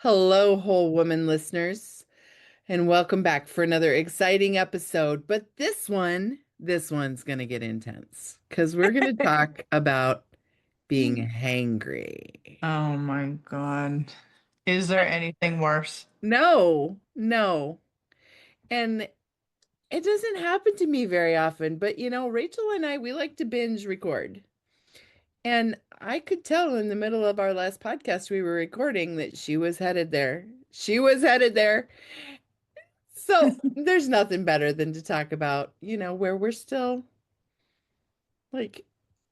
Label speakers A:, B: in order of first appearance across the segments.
A: Hello, whole woman listeners, and welcome back for another exciting episode. But this one's going to get intense because we're going to talk about being hangry.
B: Oh my God. Is there anything worse?
A: No, no. And it doesn't happen to me very often, but Rachel and I, we like to binge record. And I could tell in the middle of our last podcast we were recording that she was headed there. She was headed there. So there's nothing better than to talk about, where we're still like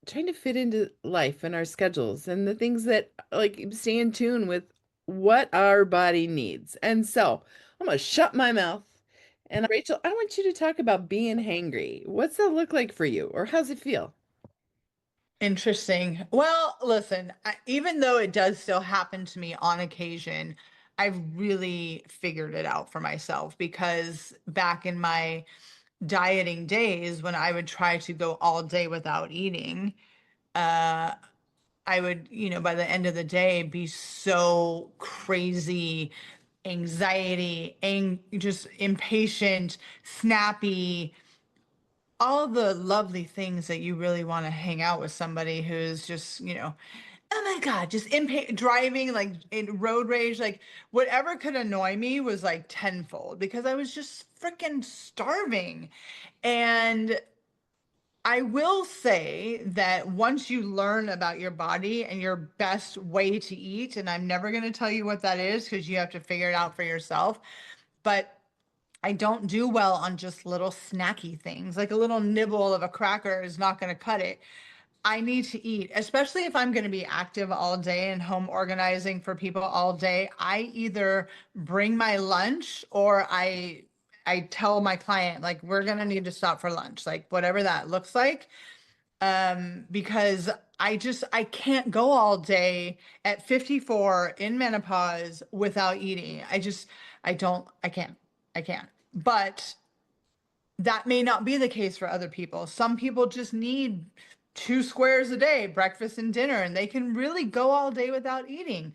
A: trying to fit into life and our schedules and the things that like stay in tune with what our body needs. And so I'm gonna shut my mouth. And Rachel, I want you to talk about being hangry. What's that look like for you, or how's it feel?
B: Interesting. Well, listen, even though it does still happen to me on occasion, I've really figured it out for myself because back in my dieting days, when I would try to go all day without eating, uh, I would, by the end of the day, be so crazy, just impatient, snappy, all the lovely things that you really want to hang out with somebody who's just, oh my God, just driving like in road rage, like whatever could annoy me was like tenfold because I was just freaking starving. And I will say that once you learn about your body and your best way to eat, and I'm never going to tell you what that is because you have to figure it out for yourself. But I don't do well on just little snacky things. Like a little nibble of a cracker is not going to cut it. I need to eat, especially if I'm going to be active all day and home organizing for people all day. I either bring my lunch or I tell my client like we're going to need to stop for lunch, like whatever that looks like. Because I can't go all day at 54 in menopause without eating. I can't. But that may not be the case for other people. Some people just need two squares a day, breakfast and dinner, and they can really go all day without eating.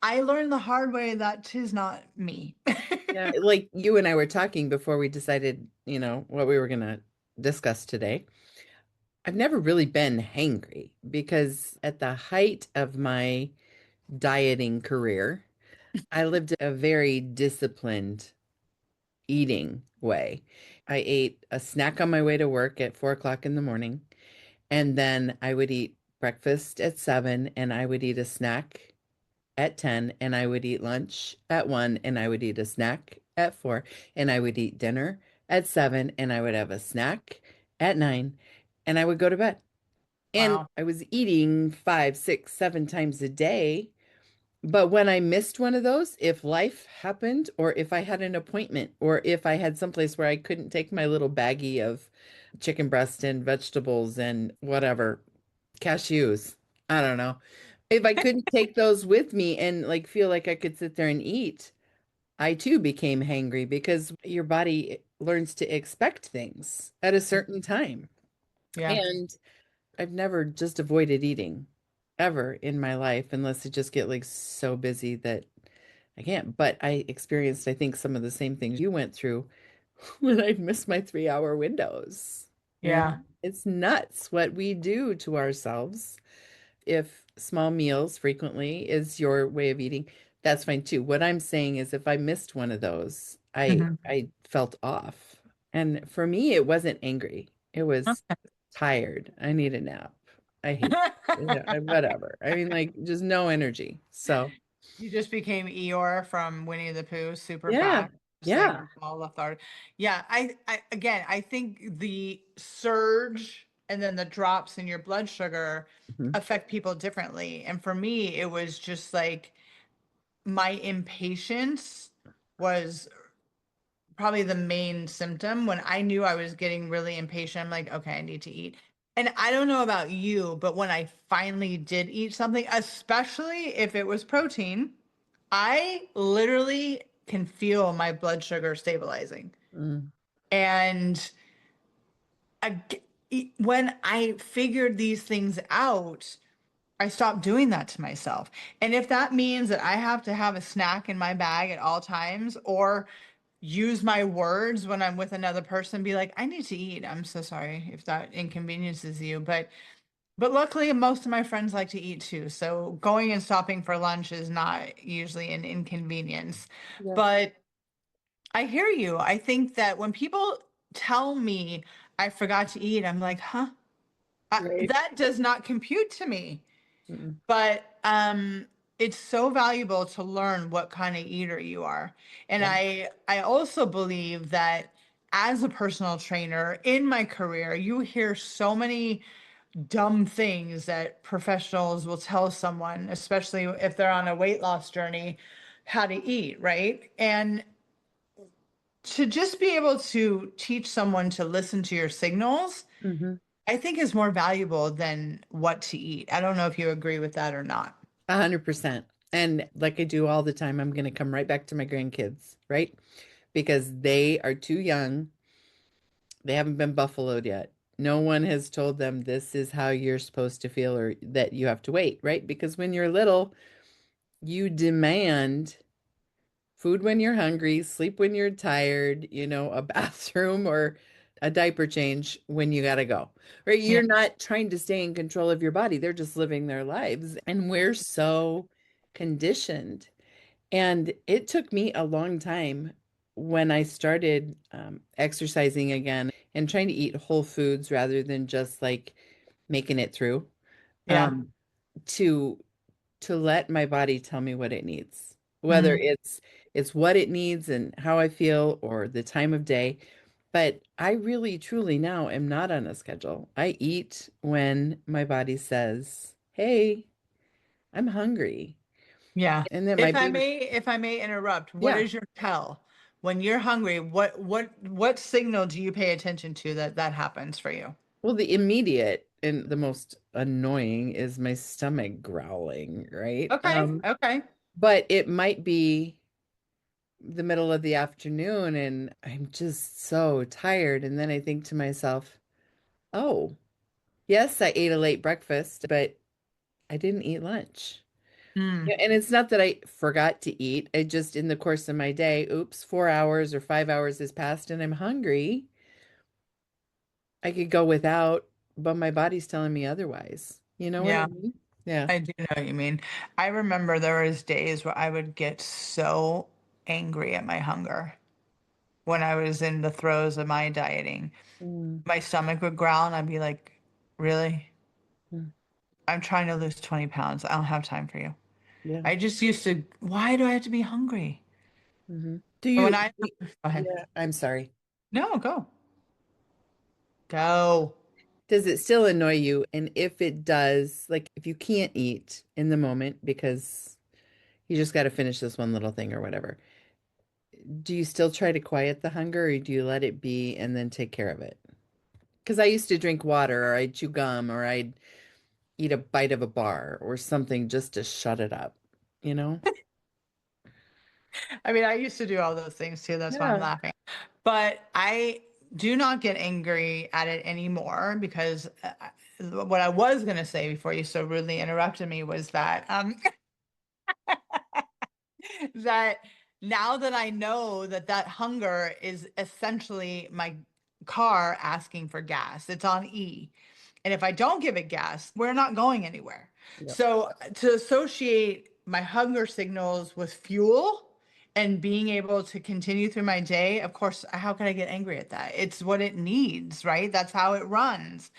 B: I learned the hard way that 'tis not me.
A: Yeah, like you and I were talking before we decided, what we were gonna discuss today. I've never really been hangry because at the height of my dieting career, I lived a very disciplined eating way. I ate a snack on my way to work at 4 o'clock in the morning, and then I would eat breakfast at 7, and I would eat a snack at 10, and I would eat lunch at 1, and I would eat a snack at 4, and I would eat dinner at 7, and I would have a snack at 9, and I would go to bed. And
B: Wow.
A: I was eating 5, 6, 7 times a day. But when I missed one of those, if life happened, or if I had an appointment, or if I had someplace where I couldn't take my little baggie of chicken breast and vegetables and whatever, cashews, I don't know. If I couldn't take those with me and like feel like I could sit there and eat, I too became hangry because your body learns to expect things at a certain time.
B: Yeah.
A: And I've never just avoided eating ever in my life unless I just get like so busy that I can't. But I experienced, I think, some of the same things you went through when I missed my 3 hour windows.
B: Yeah.
A: It's nuts what we do to ourselves. If small meals frequently is your way of eating, that's fine too. What I'm saying is if I missed one of those, I
B: Mhm.
A: I felt off. And for me, it wasn't angry. It was tired. I need a nap. I hate whatever. I mean, like just no energy. So
B: You just became Eeyore from Winnie the Pooh, super
A: yeah,
B: fat, just like
A: yeah.
B: all lethargic. Yeah, I think the surge and then the drops in your blood sugar
A: Mhm.
B: affect people differently. And for me, it was just like my impatience was probably the main symptom. When I knew I was getting really impatient, I'm like, okay, I need to eat. And I don't know about you, but when I finally did eat something, especially if it was protein, I literally can feel my blood sugar stabilizing.
A: Mm.
B: And when I figured these things out, I stopped doing that to myself. And if that means that I have to have a snack in my bag at all times or use my words when I'm with another person, be like, I need to eat. I'm so sorry if that inconveniences you. But luckily most of my friends like to eat too. So going and stopping for lunch is not usually an inconvenience.
A: Yeah.
B: But I hear you. I think that when people tell me I forgot to eat, I'm like, huh?
A: Right.
B: That does not compute to me.
A: Mm-mm.
B: But it's so valuable to learn what kind of eater you are. And
A: Yeah.
B: I also believe that as a personal trainer in my career, you hear so many dumb things that professionals will tell someone, especially if they're on a weight loss journey, how to eat, right? And to just be able to teach someone to listen to your signals,
A: Hmm.
B: I think is more valuable than what to eat. I don't know if you agree with that or not.
A: 100%. And like I do all the time, I'm going to come right back to my grandkids, right? Because they are too young. They haven't been buffaloed yet. No one has told them this is how you're supposed to feel or that you have to wait, right? Because when you're little, you demand food when you're hungry, sleep when you're tired, a bathroom or a diaper change when you gotta go, right?
B: Yeah.
A: You're not trying to stay in control of your body. They're just living their lives. And we're so conditioned. And it took me a long time when I started exercising again and trying to eat whole foods rather than just like making it through,
B: Yeah.
A: um, to let my body tell me what it needs, whether
B: Mm,
A: it's what it needs and how I feel or the time of day. But I really truly now am not on a schedule. I eat when my body says, "Hey, I'm hungry."
B: yeah.
A: And that might be,
B: If I may interrupt, what
A: yeah.
B: is your tell? When you're hungry, what signal do you pay attention to that that happens for you?
A: Well, the immediate and the most annoying is my stomach growling, right?
B: Okay. Okay.
A: But it might be the middle of the afternoon and I'm just so tired. And then I think to myself, oh, yes, I ate a late breakfast, but I didn't eat lunch.
B: Mm,
A: Yeah, and it's not that I forgot to eat. I just, in the course of my day, oops, 4 hours or 5 hours has passed and I'm hungry. I could go without, but my body's telling me otherwise. You know what I
B: yeah,
A: mean? Yeah.
B: I do know what you mean. I remember there was days where I would get so angry at my hunger when I was in the throes of my dieting.
A: Mm,
B: My stomach would growl and I'd be like, really?
A: mm,
B: I'm trying to lose 20 pounds. I don't have time for you.
A: yeah.
B: I just used to, why do I have to be hungry?
A: Do
B: And when
A: you,
B: I, go ahead.
A: yeah, I'm sorry.
B: No, go. Go.
A: Does it still annoy you? And if it does, like if you can't eat in the moment because you just got to finish this one little thing or whatever, do you still try to quiet the hunger or do you let it be and then take care of it? Because I used to drink water or I'd chew gum or I'd eat a bite of a bar or something just to shut it up, you know?
B: I mean, I used to do all those things too. That's why I'm
A: Yeah.
B: laughing. But I do not get angry at it anymore because what I was going to say before you so rudely interrupted me was that that now that I know that that hunger is essentially my car asking for gas, it's on E. And if I don't give it gas, we're not going anywhere.
A: Yep.
B: So to associate my hunger signals with fuel and being able to continue through my day, of course, how can I get angry at that? It's what it needs, right? That's how it runs.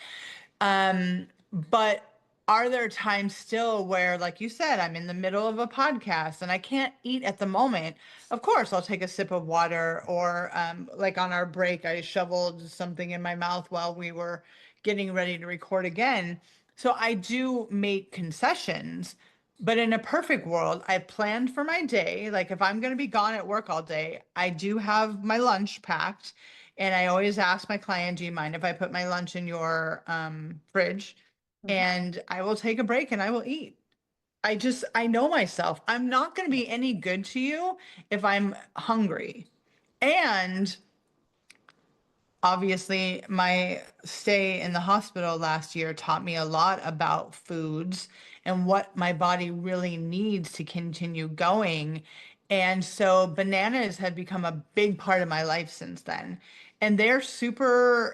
B: But are there times still where, like you said, I'm in the middle of a podcast and I can't eat at the moment? Of course, I'll take a sip of water, or like on our break, I shoveled something in my mouth while we were getting ready to record again. So I do make concessions. But in a perfect world, I planned for my day. Like if I'm going to be gone at work all day, I do have my lunch packed. And I always ask my client, do you mind if I put my lunch in your fridge?
A: Mhm.
B: And I will take a break and I will eat. I know myself. I'm not going to be any good to you if I'm hungry. And obviously, my stay in the hospital last year taught me a lot about foods and what my body really needs to continue going. And so bananas have become a big part of my life since then. And they're super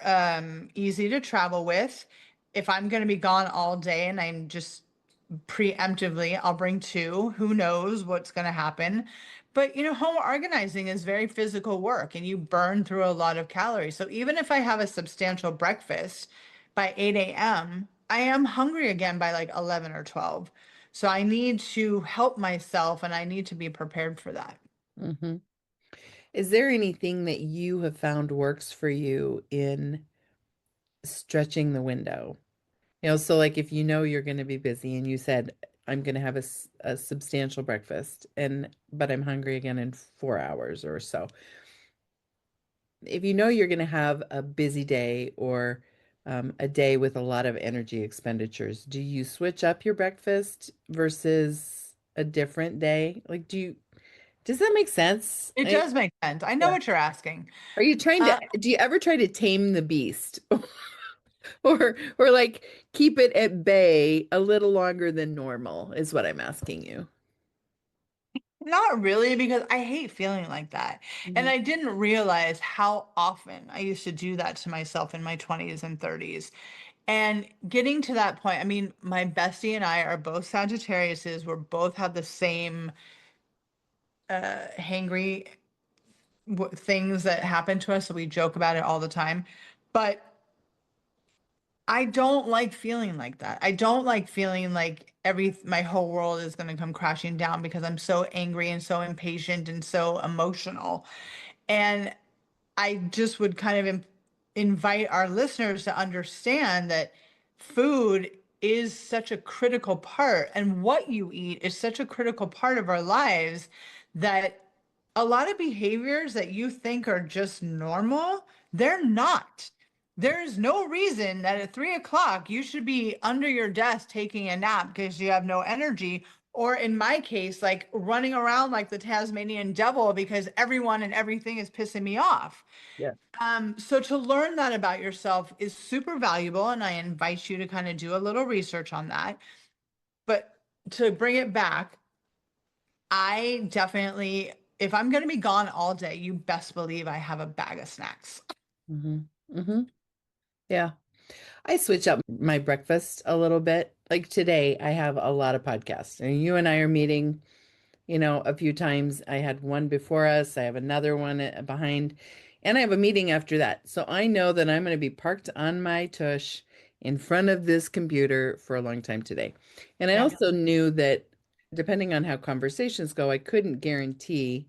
B: easy to travel with. If I'm going to be gone all day and I'm just preemptively, I'll bring two. Who knows what's going to happen? But home organizing is very physical work and you burn through a lot of calories. So even if I have a substantial breakfast by 8 a.m., I am hungry again by like 11 or 12. So I need to help myself and I need to be prepared for that.
A: Hmm. Is there anything that you have found works for you in stretching the window? So like if you know you're going to be busy and you said, I'm going to have a substantial breakfast but I'm hungry again in 4 hours or so. If you know you're going to have a busy day or a day with a lot of energy expenditures, do you switch up your breakfast versus a different day? Like, does that make sense?
B: It does make sense. I know
A: Yeah.
B: what you're asking.
A: Are you trying to,
B: Uh,
A: do you ever try to tame the beast or like keep it at bay a little longer than normal is what I'm asking you.
B: Not really, because I hate feeling like that. And
A: Mhm.
B: I didn't realize how often I used to do that to myself in my 20s and 30s. And getting to that point, I mean, my bestie and I are both Sagittariuses. We're both have the same hangry things that happen to us. So we joke about it all the time. But I don't like feeling like that. I don't like feeling like my whole world is going to come crashing down because I'm so angry and so impatient and so emotional. And I just would kind of invite our listeners to understand that food is such a critical part, and what you eat is such a critical part of our lives that a lot of behaviors that you think are just normal, they're not. There's no reason that at 3 o'clock you should be under your desk taking a nap because you have no energy. Or in my case, like running around like the Tasmanian devil because everyone and everything is pissing me off.
A: Yeah.
B: So to learn that about yourself is super valuable, and I invite you to kind of do a little research on that. But to bring it back, I definitely, if I'm going to be gone all day, you best believe I have a bag of snacks.
A: Hmm. Hmm. Yeah. I switch up my breakfast a little bit. Like today, I have a lot of podcasts, and you and I are meeting, a few times. I had one before us, I have another one behind, and I have a meeting after that. So I know that I'm going to be parked on my tush in front of this computer for a long time today. And I
B: Yeah.
A: also knew that depending on how conversations go, I couldn't guarantee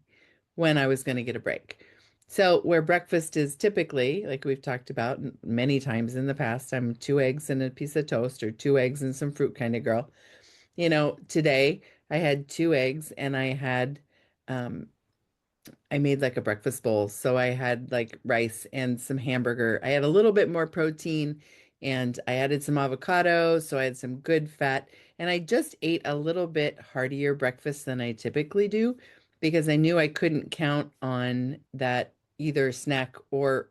A: when I was going to get a break. So, where breakfast is typically, like we've talked about many times in the past, I'm 2 eggs and a piece of toast or 2 eggs and some fruit kind of girl. Today I had 2 eggs and um, I made like a breakfast bowl. So I had like rice and some hamburger. I had a little bit more protein and I added some avocado. So I had some good fat. And I just ate a little bit heartier breakfast than I typically do because I knew I couldn't count on that either snack or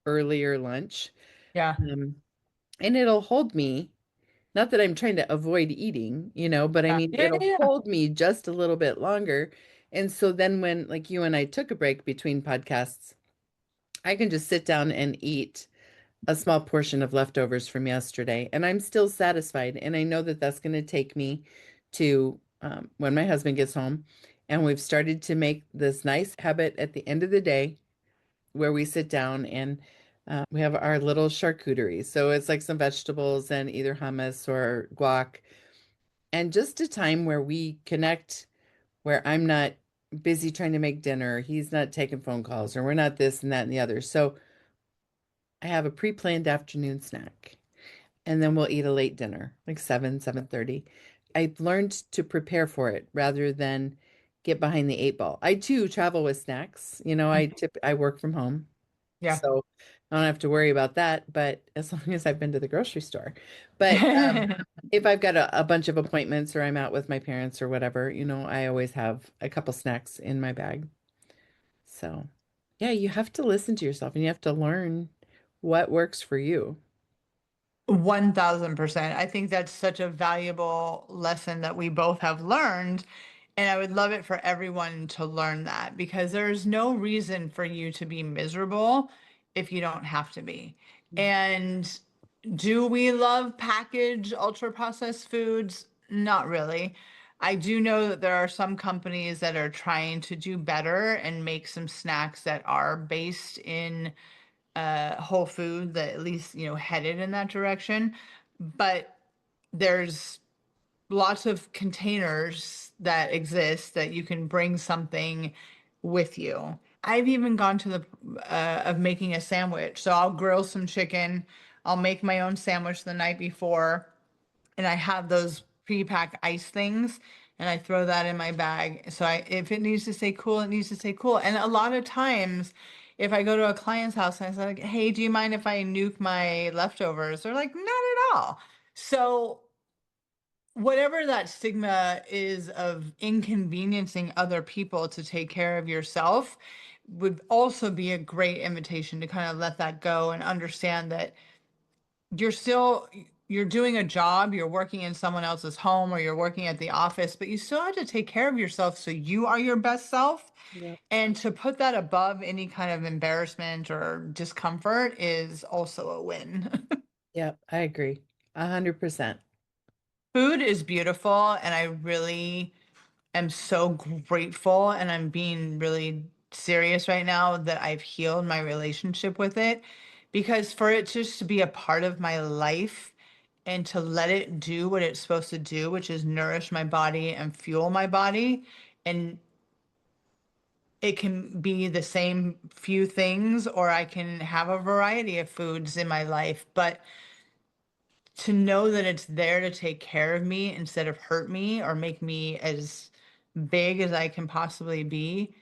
A: earlier lunch.
B: Yeah.
A: Um, and it'll hold me. Not that I'm trying to avoid eating, but I
B: Yeah.
A: mean,
B: Yeah.
A: it'll
B: Yeah.
A: hold me just a little bit longer. And so then when like you and I took a break between podcasts, I can just sit down and eat a small portion of leftovers from yesterday, and I'm still satisfied. And I know that that's going to take me to when my husband gets home. And we've started to make this nice habit at the end of the day where we sit down and we have our little charcuterie. So it's like some vegetables and either hummus or guac and just a time where we connect, where I'm not busy trying to make dinner, he's not taking phone calls, or we're not this and that and the other. So I have a pre-planned afternoon snack, and then we'll eat a late dinner, like 7:30. I've learned to prepare for it rather than get behind the eight ball. I too travel with snacks. I work from home,
B: Yeah.
A: so I don't have to worry about that, but as long as I've been to the grocery store. But if I've got a bunch of appointments or I'm out with my parents or whatever, I always have a couple snacks in my bag. So, yeah, you have to listen to yourself and you have to learn what works for you.
B: 1000%. I think that's such a valuable lesson that we both have learned. And I would love it for everyone to learn that, because there's no reason for you to be miserable if you don't have to be. And do we love packaged ultra processed foods? Not really. I do know that there are some companies that are trying to do better and make some snacks that are based in whole food, that at least, headed in that direction. But there's lots of containers that exist that you can bring something with you. I've even gone to the of making a sandwich. So I'll grill some chicken, I'll make my own sandwich the night before, and I have those pre-pack ice things, and I throw that in my bag. So if it needs to stay cool, it needs to stay cool. And a lot of times, if I go to a client's house and I say like, "Hey, do you mind if I nuke my leftovers?" They're like, "Not at all." So whatever that stigma is of inconveniencing other people to take care of yourself would also be a great invitation to kind of let that go and understand that you're doing a job, you're working in someone else's home or you're working at the office, but you still have to take care of yourself so you are your best self.
A: Yep.
B: And to put that above any kind of embarrassment or discomfort is also a win.
A: Yep, I agree. 100%.
B: Food is beautiful, and I really am so grateful, and I'm being really serious right now that I've healed my relationship with it, because for it just to be a part of my life and to let it do what it's supposed to do, which is nourish my body and fuel my body. And it can be the same few things, or I can have a variety of foods in my life. But to know that it's there to take care of me instead of hurt me or make me as big as I can possibly be,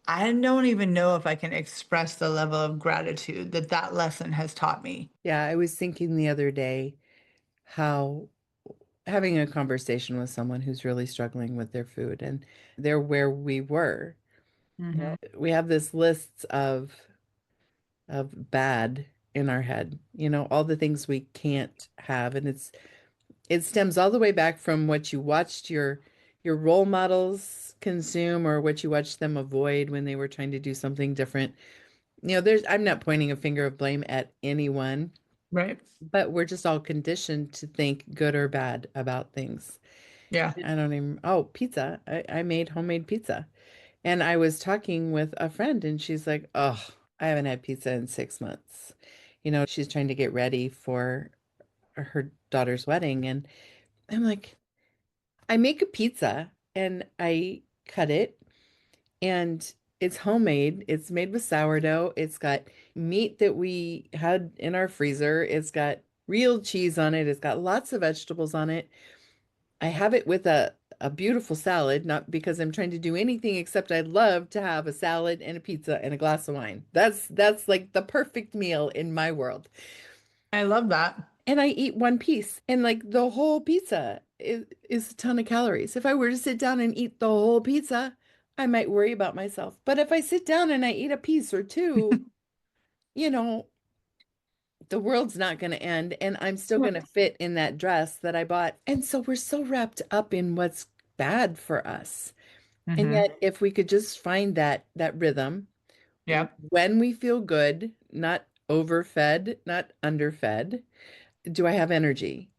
B: I don't even know if I can express the level of gratitude that that lesson has taught me.
A: Yeah, I was thinking the other day how having a conversation with someone who's really struggling with their food and they're where we were. You know,
B: Hmm.
A: we have this list of bad in our head, all the things we can't have. And it stems all the way back from what you watched your role models consume or what you watched them avoid when they were trying to do something different. I'm not pointing a finger of blame at anyone,
B: Right.
A: but we're just all conditioned to think good or bad about things.
B: Yeah.
A: I don't even, oh, pizza. I made homemade pizza. And I was talking with a friend and she's like, oh, I haven't had pizza in 6 months. She's trying to get ready for her daughter's wedding. And I'm like, I make a pizza and I cut it and it's homemade. It's made with sourdough. It's got meat that we had in our freezer. It's got real cheese on it. It's got lots of vegetables on it. I have it with a beautiful salad, not because I'm trying to do anything except I'd love to have a salad and a pizza and a glass of wine. That's like the perfect meal in my world.
B: I love that.
A: And I eat one piece, and like the whole pizza is a ton of calories. If I were to sit down and eat the whole pizza, I might worry about myself. But if I sit down and I eat a piece or two, you know, the world's not going to end, and I'm still going to fit in that dress that I bought. And so we're so wrapped up in what's bad for us. And
B: Hmm.
A: yet, if we could just find that rhythm
B: Yeah.
A: when we feel good, not overfed, not underfed, do I have energy?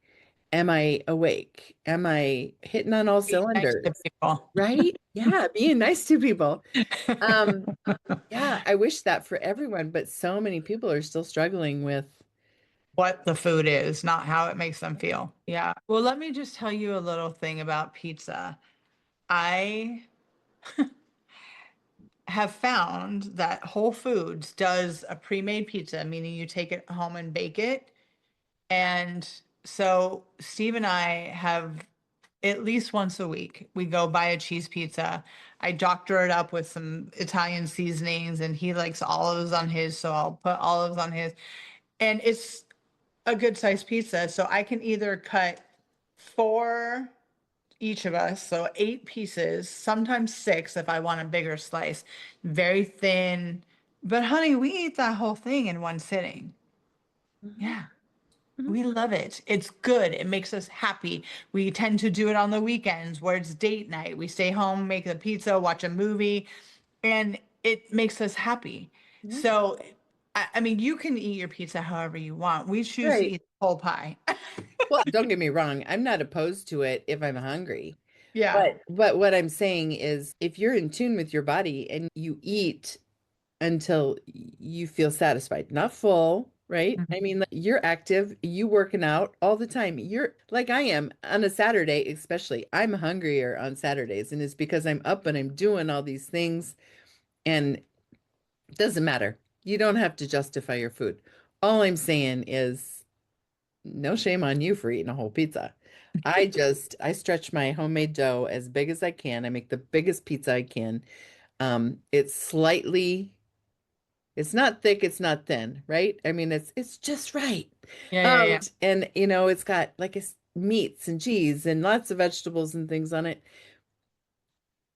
A: Am I awake? Am I hitting on all
B: Be nice to
A: cylinders?
B: people.
A: Right? Yeah, being nice to people. Um, yeah, I wish that for everyone, but so many people are still struggling with.
B: What the food is, not how it makes them feel. Yeah. Well, let me just tell you a little thing about pizza. I have found that Whole Foods does a pre-made pizza, meaning you take it home and bake it. And so Steve and I have, at least once a week, we go buy a cheese pizza. I doctor it up with some Italian seasonings, and he likes olives on his, so I'll put olives on his. And it's a good sized pizza. So I can either cut four each of us, so 8 pieces, sometimes six if I want a bigger slice, very thin. But honey, we eat that whole thing in one sitting.
A: Mhm.
B: Yeah.
A: Mhm.
B: We love it. It's good. It makes us happy. We tend to do it on the weekends where it's date night. We stay home, make the pizza, watch a movie, and it makes us happy.
A: Yeah.
B: So, I mean, you can eat your pizza however you want. We choose to
A: Right.
B: eat the whole pie.
A: Well, don't get me wrong. I'm not opposed to it if I'm hungry.
B: Yeah.
A: But what I'm saying is if you're in tune with your body and you eat until you feel satisfied, not full, right? I
B: Mhm.
A: mean, like, you're active, you working out all the time. You're like I am on a Saturday, especially. I'm hungrier on Saturdays, and it's because I'm up and I'm doing all these things, and it doesn't matter. You don't have to justify your food. All I'm saying is no shame on you for eating a whole pizza. I stretch my homemade dough as big as I can. I make the biggest pizza I can. It's slightly It's not thick, it's not thin, right? I mean, it's just right.
B: Yeah, yeah, yeah.
A: And it's got like meats and cheese and lots of vegetables and things on it.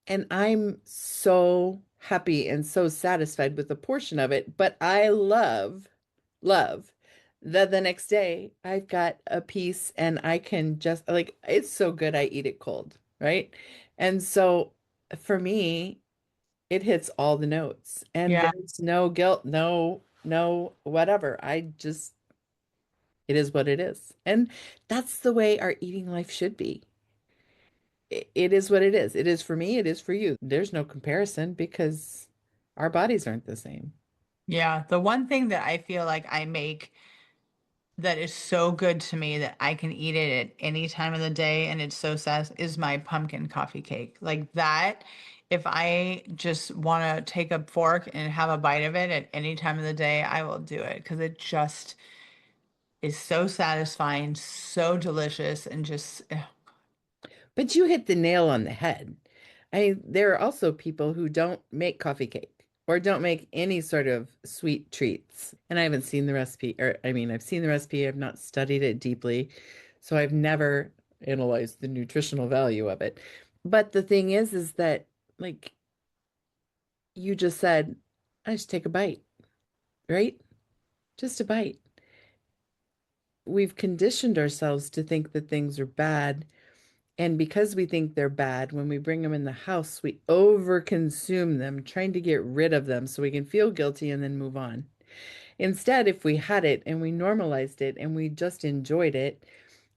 A: And I'm so happy and so satisfied with a portion of it, but I love that the next day I've got a piece and I can just like it's so good I eat it cold, right? And so for me, it hits all the notes and
B: Yeah.
A: there's no guilt, no whatever. It is what it is. And that's the way our eating life should be. It is what it is. It is for me, it is for you. There's no comparison because our bodies aren't the same.
B: Yeah. The one thing that I feel like I make that is so good to me that I can eat it at any time of the day and it's so sad is my pumpkin coffee cake. Like that, if I just want to take a fork and have a bite of it at any time of the day, I will do it because it just is so satisfying, so delicious, and just
A: But you hit the nail on the head. There are also people who don't make coffee cake or don't make any sort of sweet treats. And I haven't seen the recipe, or I mean, I've seen the recipe, I've not studied it deeply. So I've never analyzed the nutritional value of it. But the thing is that, like you just said, I just take a bite, right? Just a bite. We've conditioned ourselves to think that things are bad. And because we think they're bad, when we bring them in the house, we overconsume them, trying to get rid of them so we can feel guilty and then move on. Instead, if we had it and we normalized it and we just enjoyed it,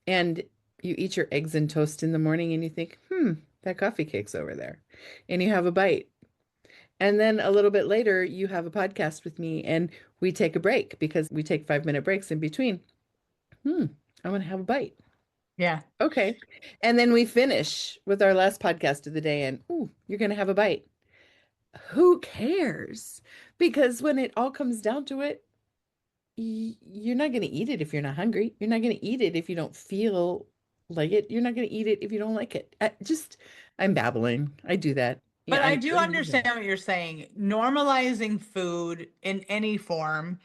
A: and you eat your eggs and toast in the morning and you think, that coffee cake's over there, and you have a bite. And then a little bit later, you have a podcast with me and we take a break because we take 5-minute breaks in between. Hmm, I want to have a bite.
B: yeah.
A: Okay. And then we finish with our last podcast of the day, and ooh, you're going to have a bite. Who cares? Because when it all comes down to it, you're not going to eat it if you're not hungry. You're not going to eat it if you don't feel like it. You're not going to eat it if you don't like it. I'm babbling. I do that. Yeah,
B: But I
A: I
B: do
A: really do
B: understand
A: that.
B: what you're saying. Normalizing food in any form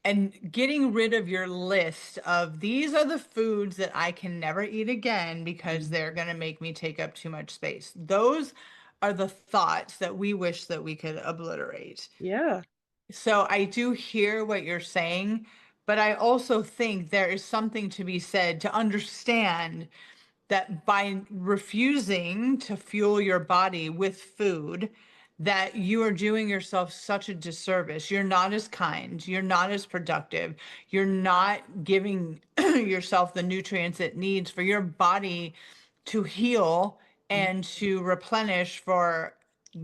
B: and getting rid of your list of these are the foods that I can never eat again because
A: Mm.
B: they're going to make me take up too much space. Those are the thoughts that we wish that we could obliterate.
A: Yeah.
B: So I do hear what you're saying, but I also think there is something to be said to understand that by refusing to fuel your body with food, that you are doing yourself such a disservice. You're not as kind, you're not as productive, you're not giving yourself the nutrients it needs for your body to heal
A: Mm.
B: and to replenish for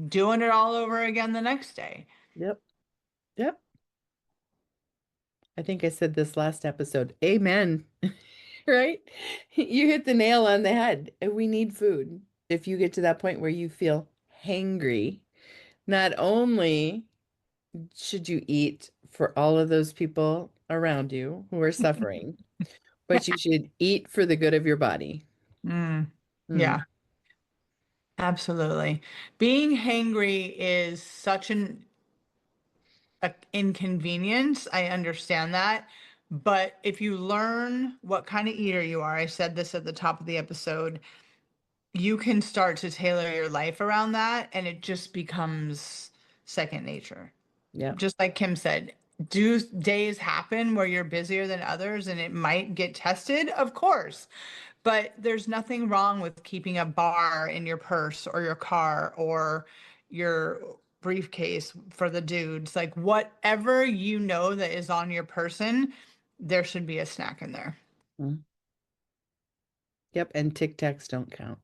B: doing it all over again the next day.
A: Yep. Yep. I think I said this last episode. Amen. Right? You hit the nail on the head. We need food. If you get to that point where you feel hangry, not only should you eat for all of those people around you who are suffering, but you should eat for the good of your body.
B: Mm,
A: Mm,
B: yeah, absolutely. Being hangry is such an a inconvenience. I understand that. But if you learn what kind of eater you are, I said this at the top of the episode, you can start to tailor your life around that and it just becomes second nature.
A: yeah.
B: Just like Kim said, Do days happen where you're busier than others and it might get tested? Of course. But there's nothing wrong with keeping a bar in your purse or your car or your briefcase for the dudes. Like whatever you know that is on your person, there should be a snack in there.
A: Mm. Yep, and Tic Tacs don't count.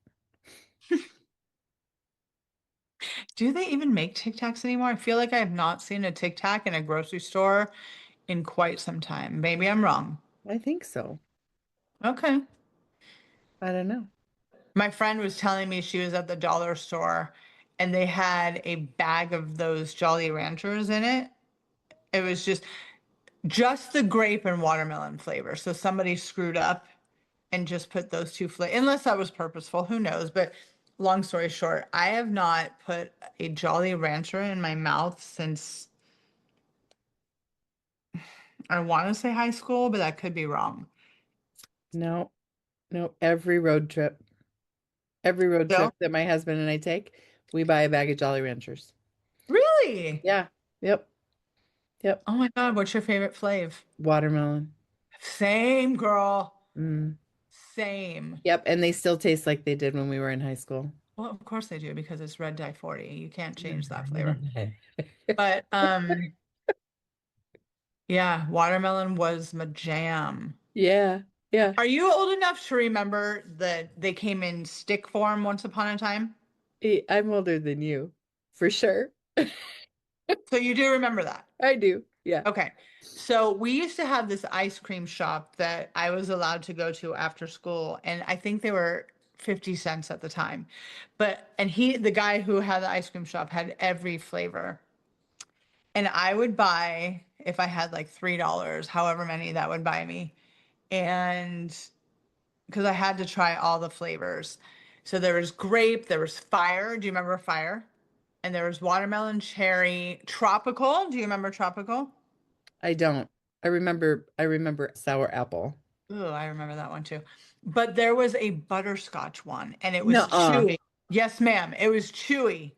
B: Do they even make Tic Tacs anymore? I feel like I have not seen a Tic Tac in a grocery store in quite some time. Maybe I'm wrong.
A: I think so.
B: Okay.
A: I don't know.
B: My friend was telling me she was at the dollar store and they had a bag of those Jolly Ranchers in it. It was just the grape and watermelon flavor. So somebody screwed up and just put those two flavors, unless that was purposeful, who knows? But long story short, I have not put a Jolly Rancher in my mouth since I want to say high school, but that could be wrong.
A: No, no, every road
B: So,
A: trip that my husband and I take, we buy a bag of Jolly Ranchers.
B: really?
A: Yeah. Yep. Yep.
B: Oh my God, what's your favorite flavor?
A: Watermelon.
B: Same girl.
A: Mm.
B: Same.
A: Yep. And they still taste like they did when we were in high school.
B: Well, of course they do because it's red dye 40. You can't change that flavor. But yeah, watermelon was my jam.
A: Yeah. Yeah.
B: Are you old enough to remember that they came in stick form once upon a time?
A: I'm older than you, for sure.
B: So you do remember that.
A: I do. Yeah.
B: Okay. So we used to have this ice cream shop that I was allowed to go to after school, and I think they were 50 cents at the time. And the guy who had the ice cream shop had every flavor. And I would buy, if I had like $3, however many that would buy me. And because I had to try all the flavors. So there was grape, there was fire. Do you remember fire? And there was watermelon, cherry, tropical. Do you remember tropical?
A: I don't. I remember sour apple.
B: Oh, I remember that one too. But there was a butterscotch one and it was
A: Nuh-uh.
B: chewy. Yes, ma'am. It was chewy.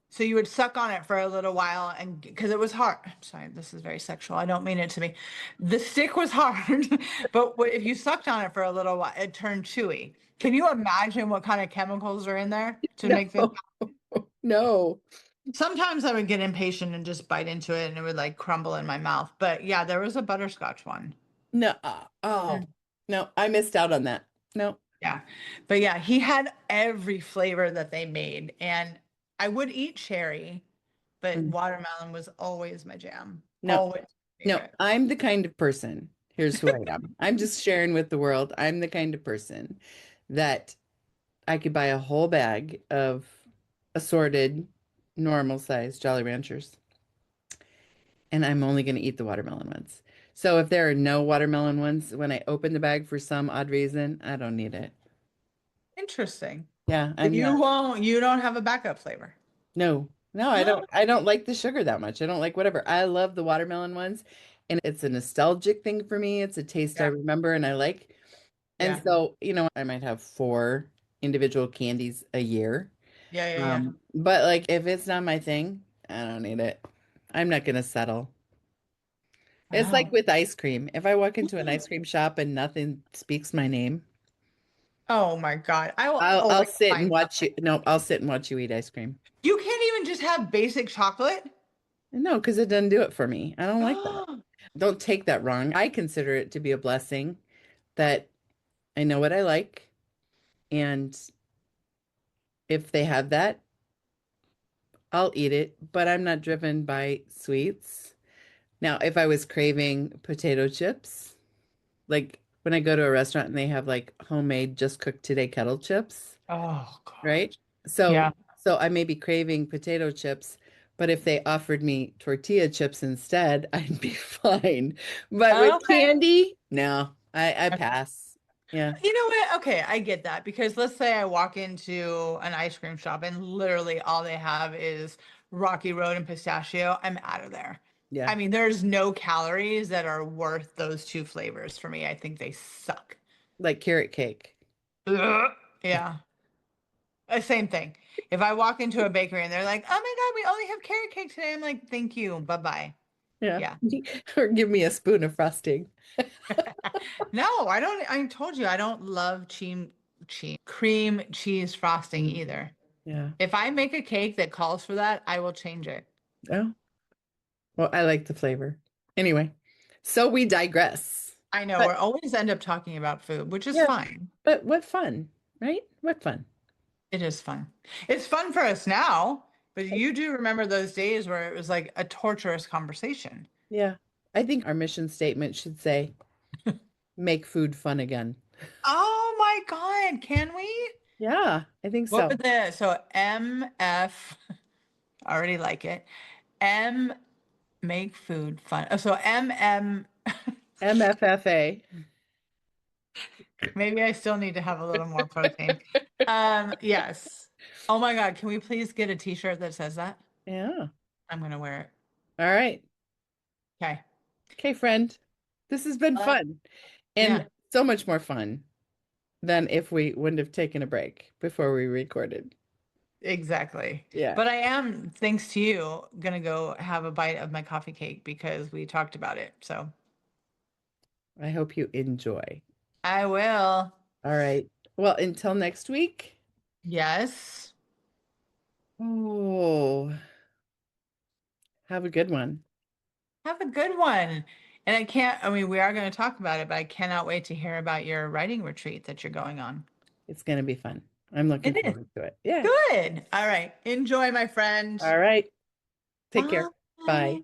B: So you would suck on it for a little while and because it was hard. I'm sorry, this is very sexual. I don't mean it to be. The stick was hard, but if you sucked on it for a little while, it turned chewy. Can you imagine what kind of chemicals are in there to
A: No.
B: make this?
A: No.
B: Sometimes I would get impatient and just bite into it and it would like crumble in my mouth. But yeah, there was a butterscotch one.
A: No. Oh, no. I missed out on that. No.
B: Yeah. But yeah, he had every flavor that they made. And I would eat cherry, but
A: Mm.
B: watermelon was always my jam.
A: No.
B: Always my
A: No.
B: favorite.
A: I'm the kind of person. Here's who I am. I'm just sharing with the world. I'm the kind of person that I could buy a whole bag of assorted normal size Jolly Ranchers, and I'm only going to eat the watermelon ones. So if there are no watermelon ones, when I open the bag for some odd reason, I don't need it.
B: Interesting.
A: Yeah,
B: So
A: I'm not.
B: you don't have a backup flavor.
A: No, no, I don't. I don't like the sugar that much. I don't like whatever. I love the watermelon ones, and it's a nostalgic thing for me. It's a taste I
B: Yeah.
A: remember and I like. And
B: Yeah.
A: so, I might have four individual candies a year.
B: Yeah. Yeah. Yeah.
A: But like if it's not my thing, I don't need it. I'm not gonna settle. It's like
B: Wow.
A: with ice cream. If I walk into an ice cream shop and nothing speaks my name,
B: Oh my God. I will
A: I'll
B: always
A: sit and
B: find
A: watch
B: something.
A: you. No, I'll sit and watch you eat ice cream.
B: You can't even just have basic chocolate.
A: No, because it doesn't do it for me. I don't like that. Don't take that wrong. I consider it to be a blessing that I know what I like, and if they have that, I'll eat it, but I'm not driven by sweets. Now, if I was craving potato chips, like when I go to a restaurant and they have like homemade just cooked today kettle chips,
B: Oh God.
A: right? So
B: Yeah.
A: so I may be craving potato chips, but if they offered me tortilla chips instead, I'd be fine. But with
B: Okay.
A: candy, no, I pass. Yeah.
B: You know what? Okay, I get that because let's say I walk into an ice cream shop and literally all they have is Rocky Road and pistachio. I'm out of there.
A: Yeah.
B: I mean, there's no calories that are worth those two flavors for me. I think they suck.
A: Like carrot cake.
B: Ugh. Yeah, same thing. If I walk into a bakery and they're like, "Oh my God, we only have carrot cake today," I'm like, "Thank you, bye bye."
A: Yeah.
B: Yeah.
A: Or give me a spoon of frosting.
B: No, I don't. I told you I don't love cream cheese frosting
A: Mm.
B: either.
A: Yeah.
B: If I make a cake that calls for that, I will change it.
A: Oh, well, I like the flavor. Anyway, so we digress.
B: I know
A: But
B: we're always end up talking about food, which is
A: yeah,
B: fine.
A: but what fun, right? What fun.
B: It is fun. It's fun for us now, but you do remember those days where it was like a torturous conversation.
A: Yeah. I think our mission statement should say, make food fun again.
B: Oh my God, can we?
A: Yeah, I think
B: What
A: so.
B: would the so MF I already like it. M make food fun. Oh, so MM
A: MFFA.
B: maybe I still need to have a little more protein. Yes. Oh my God, can we please get a t-shirt that says that?
A: Yeah.
B: I'm gonna wear it.
A: All right.
B: Okay.
A: Okay, friend. This has been
B: Uh,
A: fun and
B: yeah,
A: so much more fun than if we wouldn't have taken a break before we recorded.
B: exactly.
A: Yeah.
B: But I am, thanks to you, gonna go have a bite of my coffee cake because we talked about it. So
A: I hope you enjoy.
B: I will.
A: All right. Well, until next week.
B: Yes.
A: Oh, have a good one.
B: Have a good one. And I can't, I mean, we are going to talk about it, but I cannot wait to hear about your writing retreat that you're going on.
A: It's going to be fun. I'm looking
B: It is.
A: forward to it. Yeah.
B: Good. All right. Enjoy, my friend.
A: All right. Take care.
B: Bye.
A: Bye.